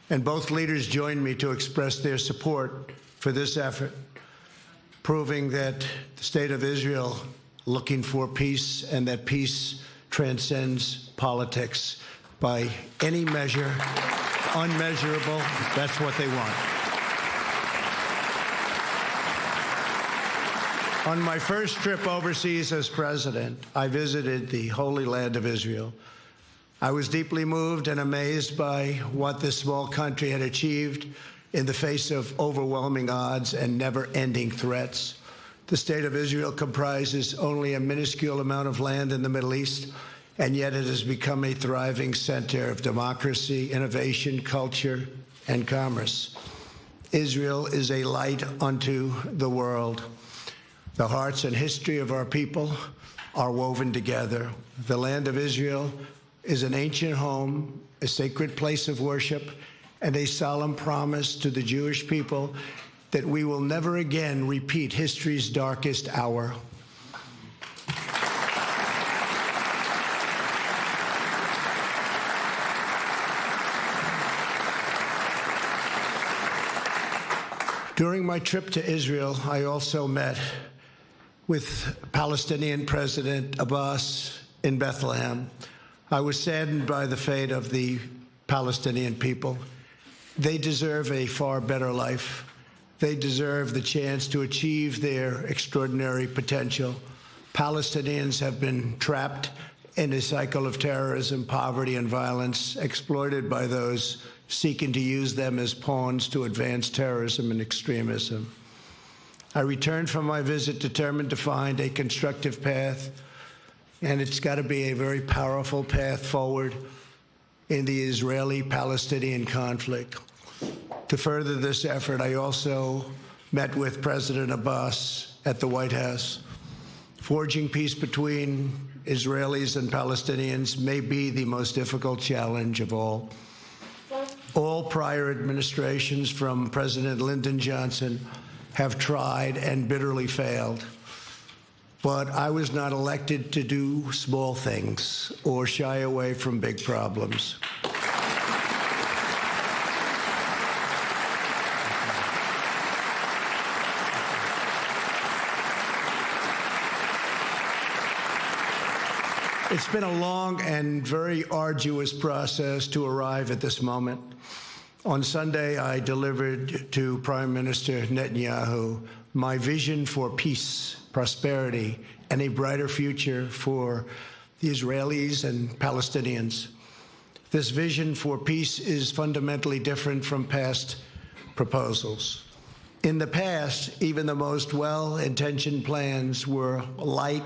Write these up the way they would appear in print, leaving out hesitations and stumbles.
and both leaders joined me to express their support for this effort, proving that the state of Israel looking for peace, and that peace transcends politics by any measure, unmeasurable. That's what they want. On my first trip overseas as president, I visited the Holy Land of Israel. I was deeply moved and amazed by what this small country had achieved in the face of overwhelming odds and never-ending threats. The state of Israel comprises only a minuscule amount of land in the Middle East, and yet it has become a thriving center of democracy, innovation, culture, and commerce. Israel is a light unto the world. The hearts and history of our people are woven together. The land of Israel is an ancient home, a sacred place of worship, and a solemn promise to the Jewish people that we will never again repeat history's darkest hour. During my trip to Israel, I also met with Palestinian President Abbas in Bethlehem. I was saddened by the fate of the Palestinian people. They deserve a far better life. They deserve the chance to achieve their extraordinary potential. Palestinians have been trapped in a cycle of terrorism, poverty, and violence, exploited by those seeking to use them as pawns to advance terrorism and extremism. I returned from my visit determined to find a constructive path, and it's got to be a very powerful path forward in the Israeli-Palestinian conflict. To further this effort, I also met with President Abbas at the White House. Forging peace between Israelis and Palestinians may be the most difficult challenge of all. All prior administrations, from President Lyndon Johnson, have tried and bitterly failed. But I was not elected to do small things or shy away from big problems. It's been a long and very arduous process to arrive at this moment. On Sunday, I delivered to Prime Minister Netanyahu my vision for peace, prosperity, and a brighter future for the Israelis and Palestinians. This vision for peace is fundamentally different from past proposals. In the past, even the most well-intentioned plans were light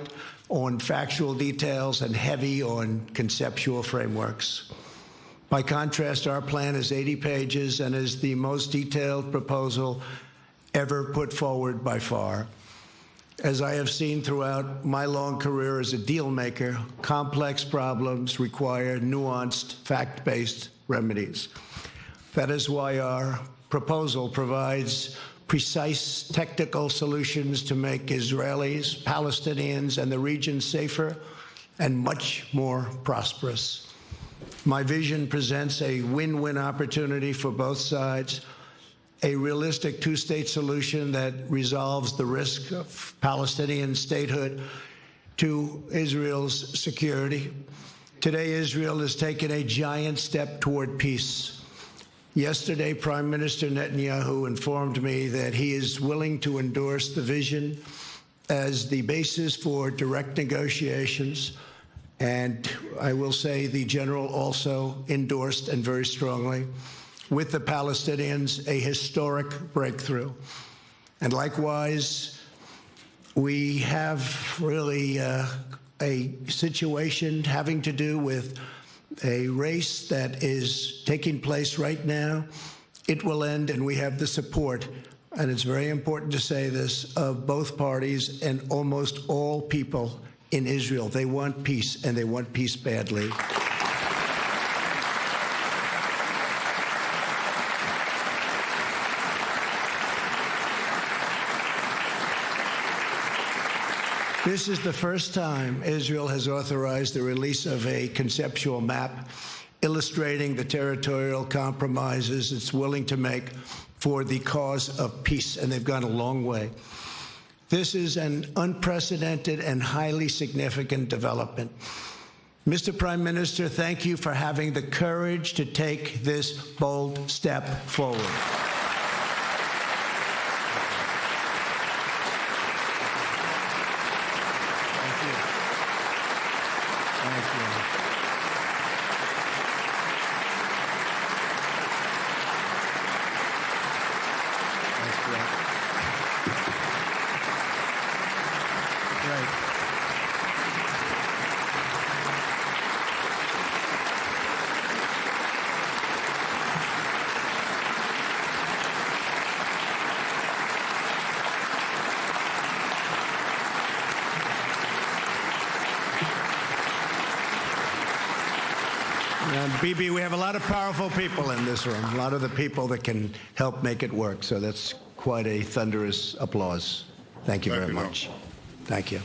on factual details and heavy on conceptual frameworks. By contrast, our plan is 80 pages and is the most detailed proposal ever put forward by far. As I have seen throughout my long career as a deal maker, complex problems require nuanced, fact-based remedies. That is why our proposal provides precise technical solutions to make Israelis, Palestinians, and the region safer and much more prosperous. My vision presents a win-win opportunity for both sides, a realistic two-state solution that resolves the risk of Palestinian statehood to Israel's security. Today, Israel has taken a giant step toward peace. Yesterday, Prime Minister Netanyahu informed me that he is willing to endorse the vision as the basis for direct negotiations, and I will say the general also endorsed, and very strongly, with the Palestinians, a historic breakthrough. And likewise, we have really a situation having to do with a race that is taking place right now. It will end, and we have the support, and it's very important to say this, of both parties and almost all people in Israel. They want peace, and they want peace badly. This is the first time Israel has authorized the release of a conceptual map illustrating the territorial compromises it's willing to make for the cause of peace, and they've gone a long way. This is an unprecedented and highly significant development. Mr. Prime Minister, thank you for having the courage to take this bold step forward. Bibi, we have a lot of powerful people in this room, a lot of the people that can help make it work. So that's quite a thunderous applause. Thank you very much. Thank you.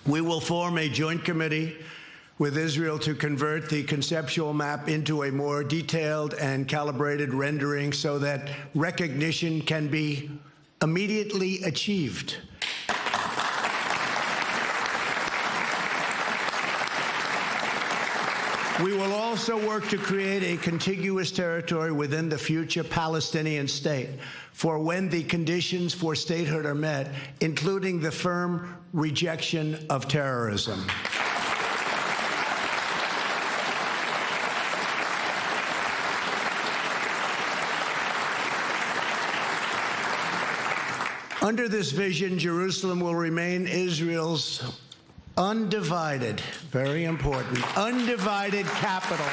We will form a joint committee with Israel to convert the conceptual map into a more detailed and calibrated rendering so that recognition can be immediately achieved. We will also work to create a contiguous territory within the future Palestinian state for when the conditions for statehood are met, including the firm rejection of terrorism. Under this vision, Jerusalem will remain Israel's undivided, very important, undivided capital.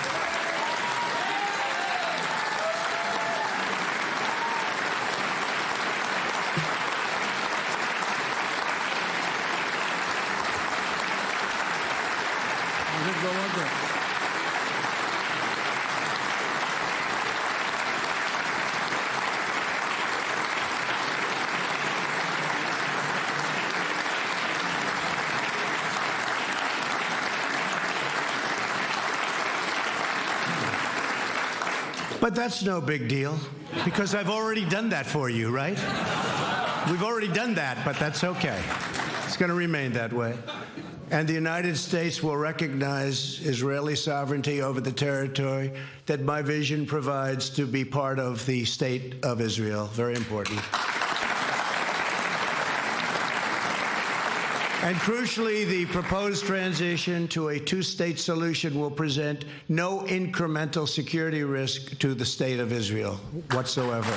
But that's no big deal, because I've already done that for you, right? We've already done that, but that's okay. It's going to remain that way. And the United States will recognize Israeli sovereignty over the territory that my vision provides to be part of the state of Israel. Very important. And crucially, the proposed transition to a two-state solution will present no incremental security risk to the state of Israel whatsoever.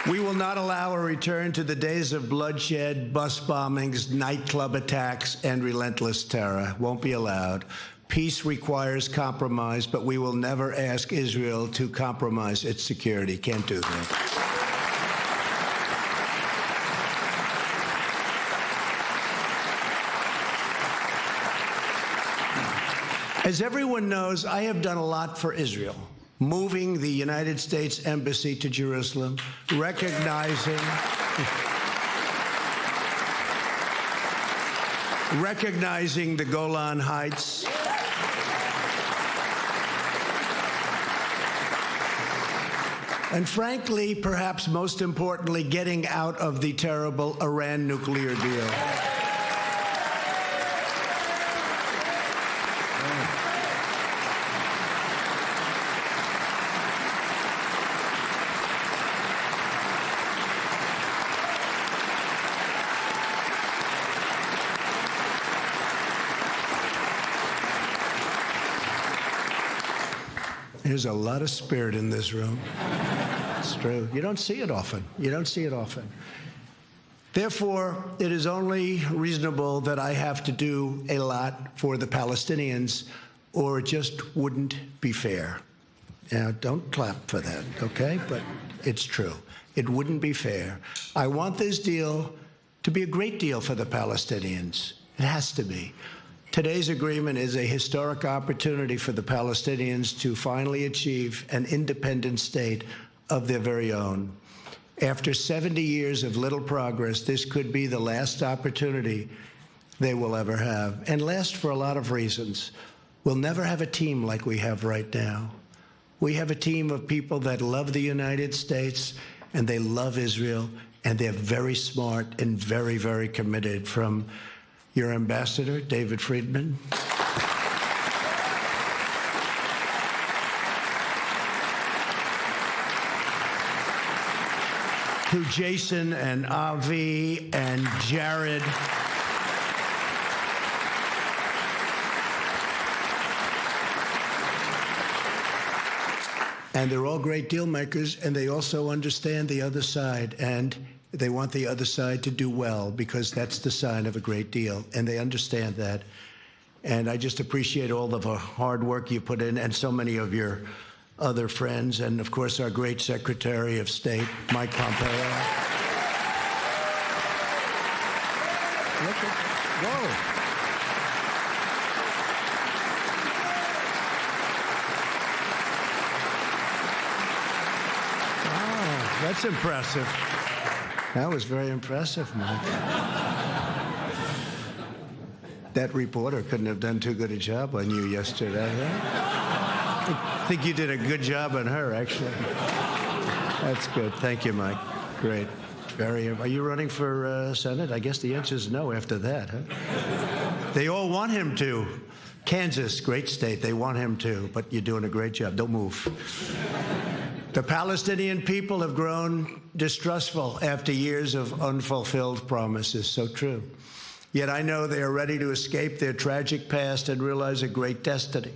We will not allow a return to the days of bloodshed, bus bombings, nightclub attacks, and relentless terror. Won't be allowed. Peace requires compromise, but we will never ask Israel to compromise its security. Can't do that. As everyone knows, I have done a lot for Israel, moving the United States Embassy to Jerusalem, recognizing the Golan Heights, and frankly, perhaps most importantly, getting out of the terrible Iran nuclear deal. There's a lot of spirit in this room. It's true. You don't see it often. You don't see it often. Therefore, it is only reasonable that I have to do a lot for the Palestinians, or it just wouldn't be fair. Now, don't clap for that, okay? But it's true. It wouldn't be fair. I want this deal to be a great deal for the Palestinians. It has to be. Today's agreement is a historic opportunity for the Palestinians to finally achieve an independent state of their very own. After 70 years of little progress, this could be the last opportunity they will ever have, and last for a lot of reasons. We'll never have a team like we have right now. We have a team of people that love the United States, and they love Israel, and they're very smart and very, very committed, from your ambassador, David Friedman, to Jason and Avi and Jared, and they're all great deal makers, and they also understand the other side, and they want the other side to do well, because that's the sign of a great deal, and they understand that. And I just appreciate all of the hard work you put in, and so many of your other friends, and of course our great Secretary of State, Mike Pompeo. Look at, whoa. Wow, that's impressive. That was very impressive, Mike. That reporter couldn't have done too good a job on you yesterday, huh? I think you did a good job on her, actually. That's good. Thank you, Mike. Great. Are you running for Senate? I guess the answer is no after that, huh? They all want him to. Kansas, great state. They want him to, but you're doing a great job. Don't move. The Palestinian people have grown distrustful after years of unfulfilled promises. So true. Yet I know they are ready to escape their tragic past and realize a great destiny.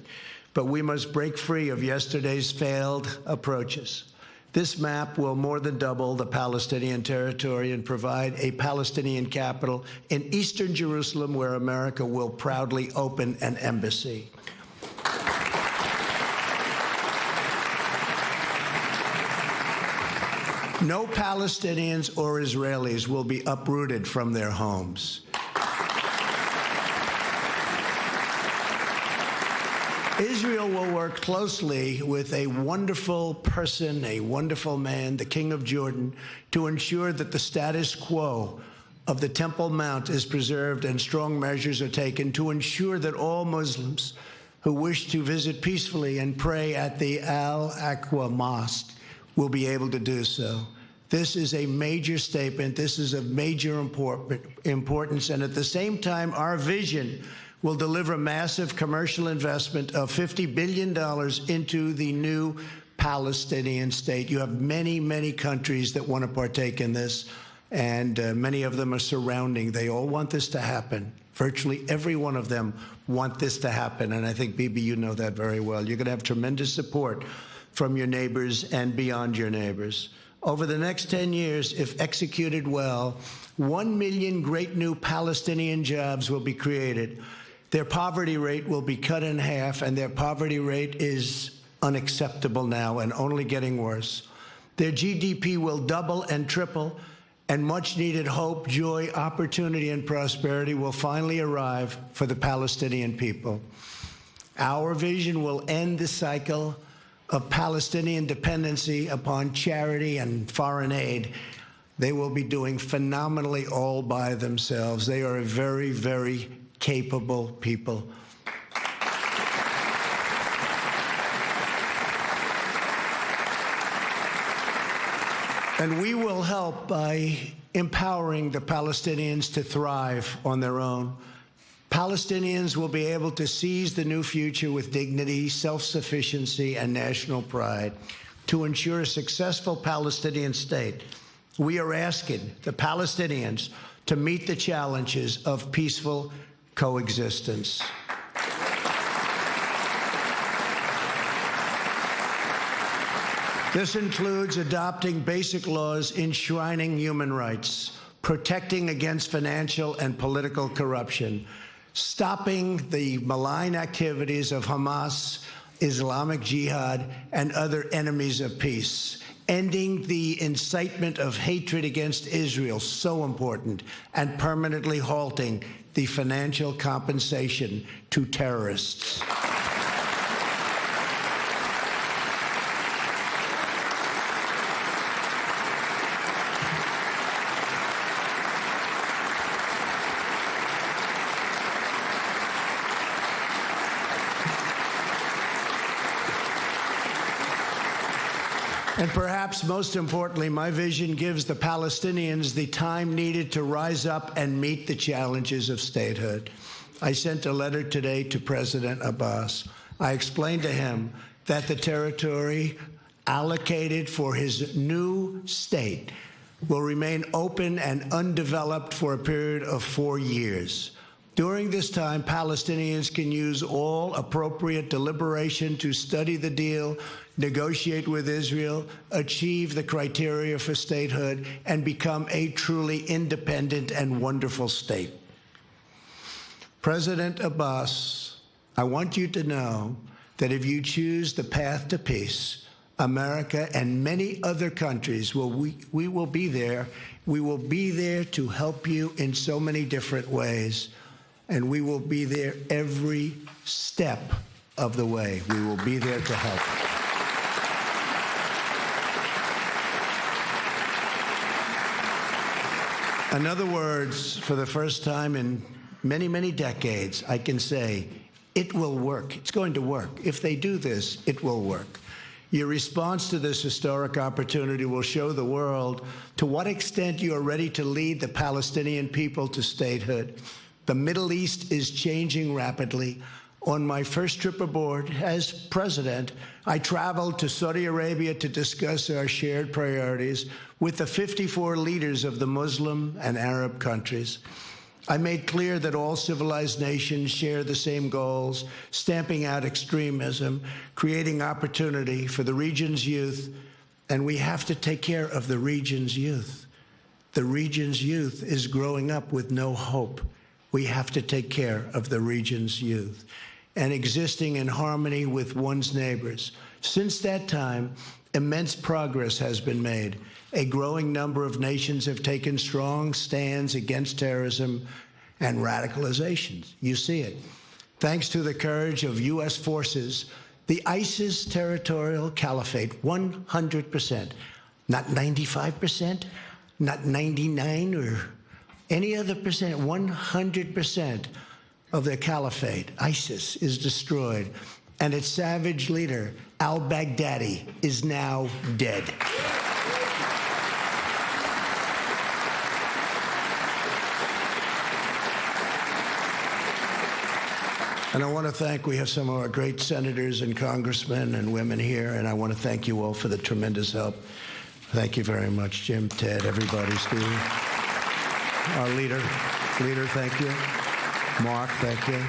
But we must break free of yesterday's failed approaches. This map will more than double the Palestinian territory and provide a Palestinian capital in eastern Jerusalem, where America will proudly open an embassy. No Palestinians or Israelis will be uprooted from their homes. Israel will work closely with a wonderful person, a wonderful man, the King of Jordan, to ensure that the status quo of the Temple Mount is preserved, and strong measures are taken to ensure that all Muslims who wish to visit peacefully and pray at the Al-Aqsa Mosque will be able to do so. This is a major statement. This is of major importance. And at the same time, our vision will deliver massive commercial investment of $50 billion into the new Palestinian state. You have many, many countries that want to partake in this, and many of them are surrounding. They all want this to happen. Virtually every one of them want this to happen, and I think, Bibi, you know that very well. You're going to have tremendous support from your neighbors and beyond your neighbors. Over the next 10 years, if executed well, 1 million great new Palestinian jobs will be created. Their poverty rate will be cut in half, and their poverty rate is unacceptable now and only getting worse. Their GDP will double and triple, and much-needed hope, joy, opportunity, and prosperity will finally arrive for the Palestinian people. Our vision will end the cycle of Palestinian dependency upon charity and foreign aid. They will be doing phenomenally all by themselves. They are a very, very capable people. And we will help by empowering the Palestinians to thrive on their own. Palestinians will be able to seize the new future with dignity, self-sufficiency, and national pride. To ensure a successful Palestinian state, we are asking the Palestinians to meet the challenges of peaceful coexistence. This includes adopting basic laws enshrining human rights, protecting against financial and political corruption, stopping the malign activities of Hamas, Islamic Jihad, and other enemies of peace, ending the incitement of hatred against Israel, so important, and permanently halting the financial compensation to terrorists. And perhaps most importantly, my vision gives the Palestinians the time needed to rise up and meet the challenges of statehood. I sent a letter today to President Abbas. I explained to him that the territory allocated for his new state will remain open and undeveloped for a period of 4 years. During this time, Palestinians can use all appropriate deliberation to study the deal, negotiate with Israel, achieve the criteria for statehood, and become a truly independent and wonderful state. President Abbas, I want you to know that if you choose the path to peace, America and many other countries, we will be there. We will be there to help you in so many different ways. And we will be there every step of the way. We will be there to help. In other words, for the first time in many, many decades, I can say, it will work. It's going to work. If they do this, it will work. Your response to this historic opportunity will show the world to what extent you are ready to lead the Palestinian people to statehood. The Middle East is changing rapidly. On my first trip aboard as president, I traveled to Saudi Arabia to discuss our shared priorities with the 54 leaders of the Muslim and Arab countries. I made clear that all civilized nations share the same goals, stamping out extremism, creating opportunity for the region's youth, and we have to take care of the region's youth. The region's youth is growing up with no hope. We have to take care of the region's youth and existing in harmony with one's neighbors. Since that time, immense progress has been made. A growing number of nations have taken strong stands against terrorism and radicalizations. You see it. Thanks to the courage of U.S. forces, the ISIS territorial caliphate, 100%, not 95%, not 99 or any other percent, 100% of the caliphate, ISIS, is destroyed, and its savage leader, al-Baghdadi, is now dead. And I want to thank, we have some of our great senators and congressmen and women here, and I want to thank you all for the tremendous help. Thank you very much, Jim, Ted, everybody, Steve. Our leader, thank you. Mark, thank you.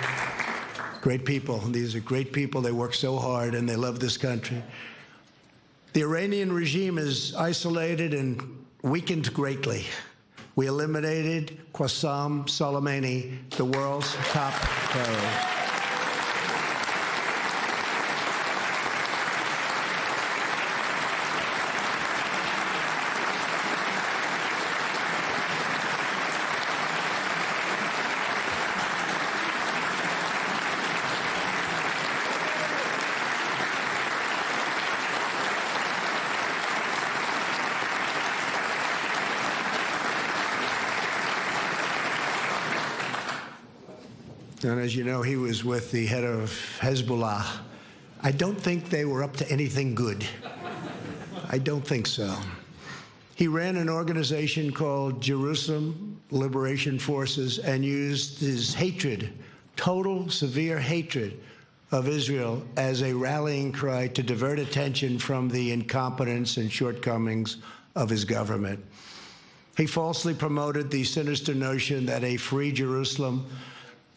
Great people. These are great people. They work so hard, and they love this country. The Iranian regime is isolated and weakened greatly. We eliminated Qasem Soleimani, the world's top terrorist. And as you know, he was with the head of Hezbollah. I don't think they were up to anything good. I don't think so. He ran an organization called Jerusalem Liberation Forces and used his hatred, total severe hatred of Israel, as a rallying cry to divert attention from the incompetence and shortcomings of his government. He falsely promoted the sinister notion that a free Jerusalem,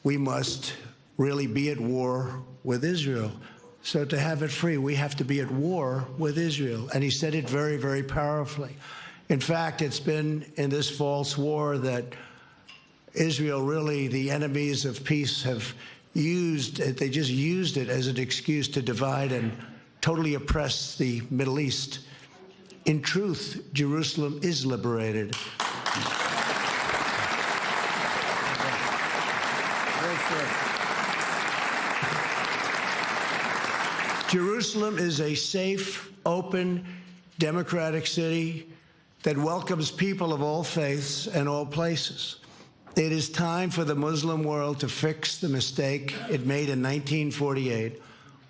we must really be at war with Israel. So to have it free, we have to be at war with Israel. And he said it very, very powerfully. In fact, it's been in this false war that Israel, really, the enemies of peace, have used it. They just used it as an excuse to divide and totally oppress the Middle East. In truth, Jerusalem is liberated. Jerusalem is a safe, open, democratic city that welcomes people of all faiths and all places. It is time for the Muslim world to fix the mistake it made in 1948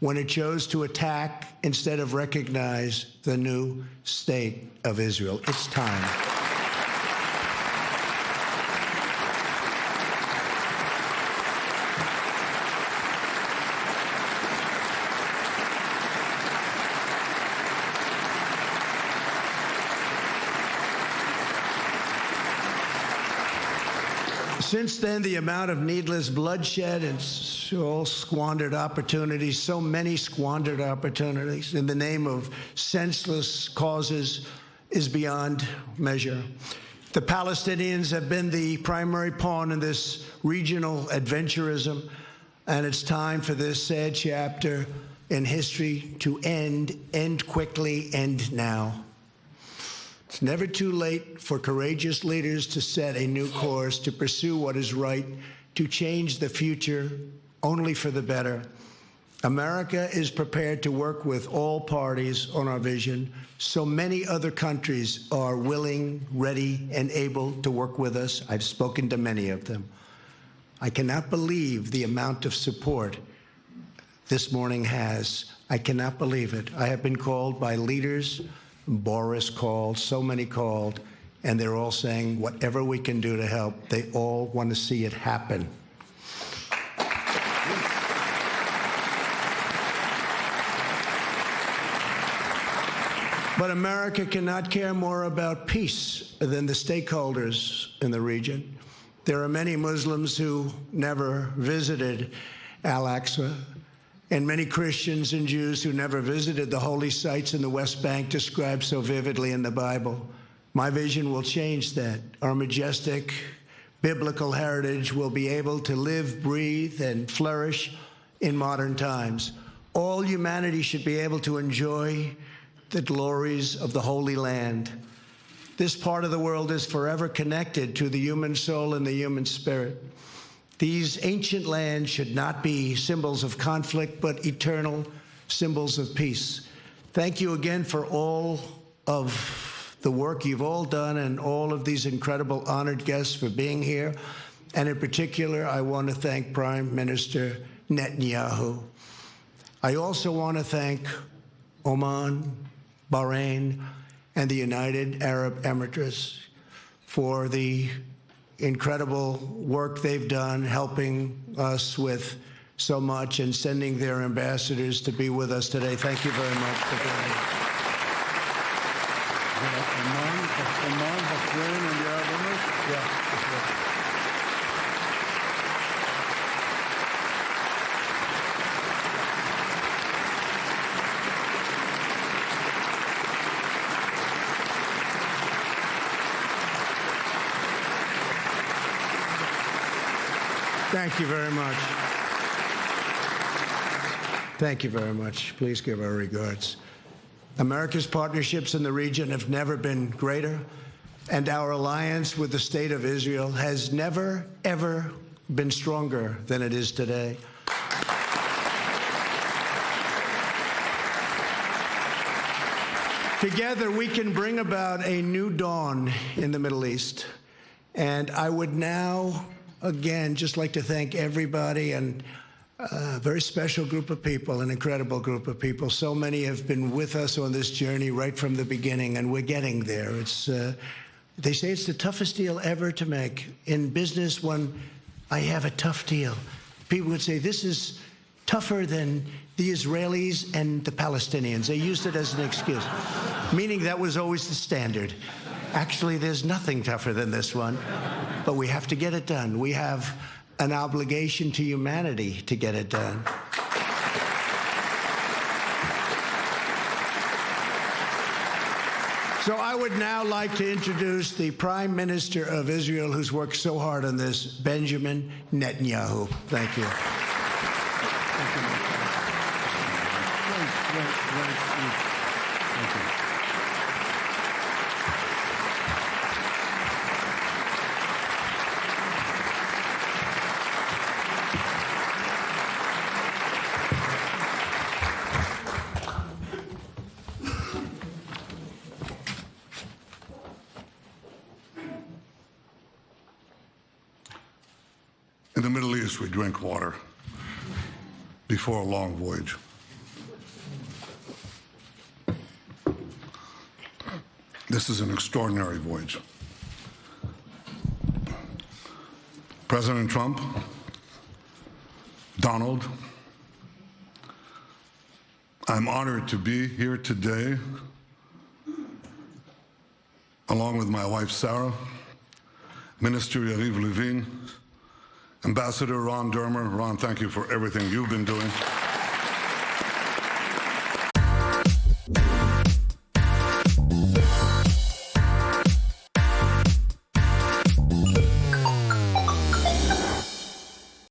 when it chose to attack instead of recognize the new state of Israel. It's time. Since then, the amount of needless bloodshed and all squandered opportunities, so many squandered opportunities in the name of senseless causes, is beyond measure. The Palestinians have been the primary pawn in this regional adventurism, and it's time for this sad chapter in history to end quickly, end now. It's never too late for courageous leaders to set a new course, to pursue what is right, to change the future only for the better. America is prepared to work with all parties on our vision. So many other countries are willing, ready, and able to work with us. I've spoken to many of them. I cannot believe the amount of support this morning has. I cannot believe it. I have been called by leaders. Boris called, so many called, and they're all saying whatever we can do to help. They all want to see it happen. But America cannot care more about peace than the stakeholders in the region. There are many Muslims who never visited Al-Aqsa, and many Christians and Jews who never visited the holy sites in the West Bank described so vividly in the Bible. My vision will change that. Our majestic biblical heritage will be able to live, breathe, and flourish in modern times. All humanity should be able to enjoy the glories of the Holy Land. This part of the world is forever connected to the human soul and the human spirit. These ancient lands should not be symbols of conflict, but eternal symbols of peace. Thank you again for all of the work you've all done and all of these incredible honored guests for being here. And in particular, I want to thank Prime Minister Netanyahu. I also want to thank Oman, Bahrain, and the United Arab Emirates for the incredible work they've done, helping us with so much and sending their ambassadors to be with us today. Thank you very much for being here. Oman, Bahrain, and the Arab Emirates? Yeah. Thank you very much. Thank you very much. Please give our regards. America's partnerships in the region have never been greater, and our alliance with the State of Israel has never, ever been stronger than it is today. Together, we can bring about a new dawn in the Middle East. And I would now again, just like to thank everybody and a very special group of people, an incredible group of people. So many have been with us on this journey right from the beginning, and we're getting there. It's, they say it's the toughest deal ever to make. In business, when I have a tough deal, people would say, this is tougher than the Israelis and the Palestinians. They used it as an excuse, meaning that was always the standard. Actually, there's nothing tougher than this one, but we have to get it done. We have an obligation to humanity to get it done. So I would now like to introduce the Prime Minister of Israel, who's worked so hard on this, Benjamin Netanyahu. Thank you. Thank you. In the Middle East, we drink water before a long voyage. This is an extraordinary voyage. President Trump, Donald, I'm honored to be here today along with my wife, Sarah, Minister Yariv Levin, Ambassador Ron Dermer. Ron, thank you for everything you've been doing.